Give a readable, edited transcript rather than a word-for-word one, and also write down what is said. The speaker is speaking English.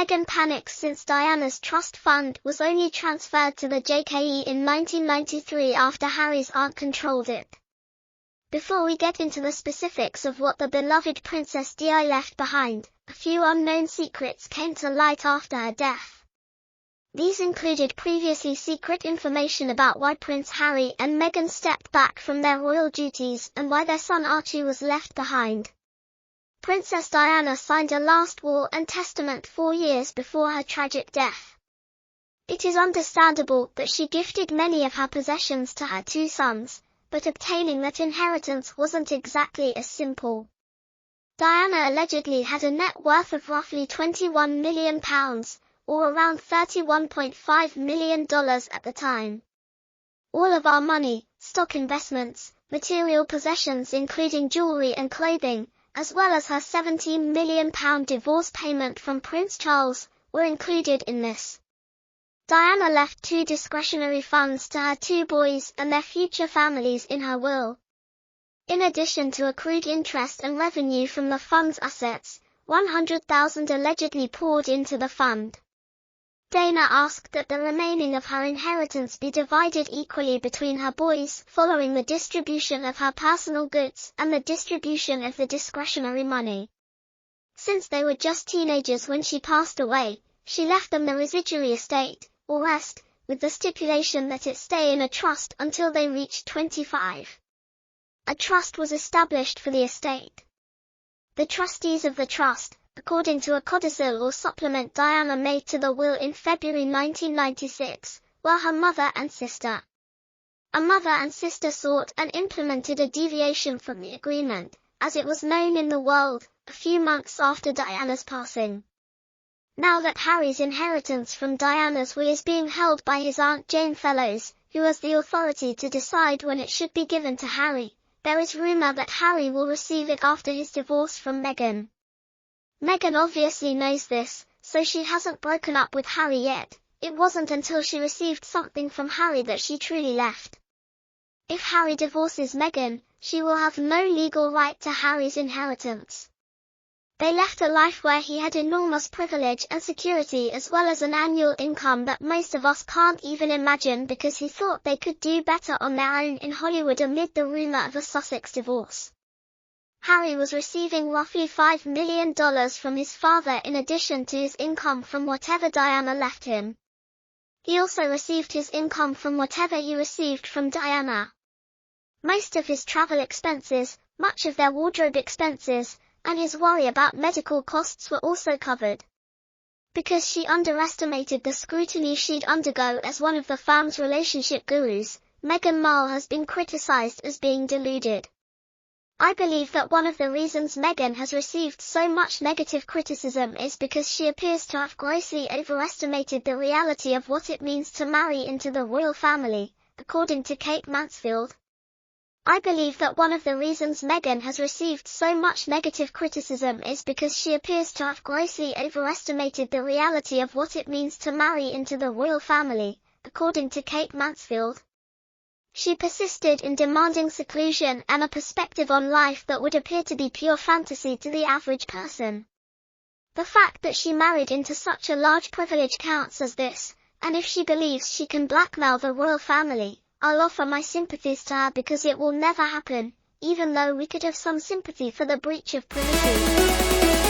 Meghan panics since Diana's trust fund was only transferred to the JKE in 1993 after Harry's aunt controlled it. Before we get into the specifics of what the beloved Princess Di left behind, a few unknown secrets came to light after her death. These included previously secret information about why Prince Harry and Meghan stepped back from their royal duties and why their son Archie was left behind. Princess Diana signed a last will and testament 4 years before her tragic death. It is understandable that she gifted many of her possessions to her 2 sons, but obtaining that inheritance wasn't exactly as simple. Diana allegedly had a net worth of roughly £21 million, or around $31.5 million at the time. All of our money, stock investments, material possessions including jewelry and clothing, as well as her £17 million divorce payment from Prince Charles, were included in this. Diana left 2 discretionary funds to her 2 boys and their future families in her will. In addition to accrued interest and revenue from the fund's assets, $100,000 allegedly poured into the fund. Dana asked that the remaining of her inheritance be divided equally between her boys following the distribution of her personal goods and the distribution of the discretionary money. Since they were just teenagers when she passed away, she left them the residuary estate, or rest, with the stipulation that it stay in a trust until they reached 25. A trust was established for the estate. The trustees of the trust, according to a codicil or supplement Diana made to the will in February 1996, were her mother and sister. A mother and sister sought and implemented a deviation from the agreement, as it was known in the world, a few months after Diana's passing. Now that Harry's inheritance from Diana's will is being held by his Aunt Jane Fellows, who has the authority to decide when it should be given to Harry, there is rumor that Harry will receive it after his divorce from Meghan. Meghan obviously knows this, so she hasn't broken up with Harry yet. It wasn't until she received something from Harry that she truly left. If Harry divorces Meghan, she will have no legal right to Harry's inheritance. They left a life where he had enormous privilege and security as well as an annual income that most of us can't even imagine because he thought they could do better on their own in Hollywood amid the rumor of a Sussex divorce. Harry was receiving roughly $5 million from his father in addition to his income from whatever Diana left him. He also received his income from whatever he received from Diana. Most of his travel expenses, much of their wardrobe expenses, and his worry about medical costs were also covered. Because she underestimated the scrutiny she'd undergo as one of the fam's relationship gurus, Meghan Markle has been criticized as being deluded. I believe that one of the reasons Meghan has received so much negative criticism is because she appears to have grossly overestimated the reality of what it means to marry into the royal family, according to Kate Mansfield. I believe that one of the reasons Meghan has received so much negative criticism is because she appears to have grossly overestimated the reality of what it means to marry into the royal family, according to Kate Mansfield. She persisted in demanding seclusion and a perspective on life that would appear to be pure fantasy to the average person. The fact that she married into such a large privilege counts as this, and if she believes she can blackmail the royal family, I'll offer my sympathies to her because it will never happen, even though we could have some sympathy for the breach of privacy.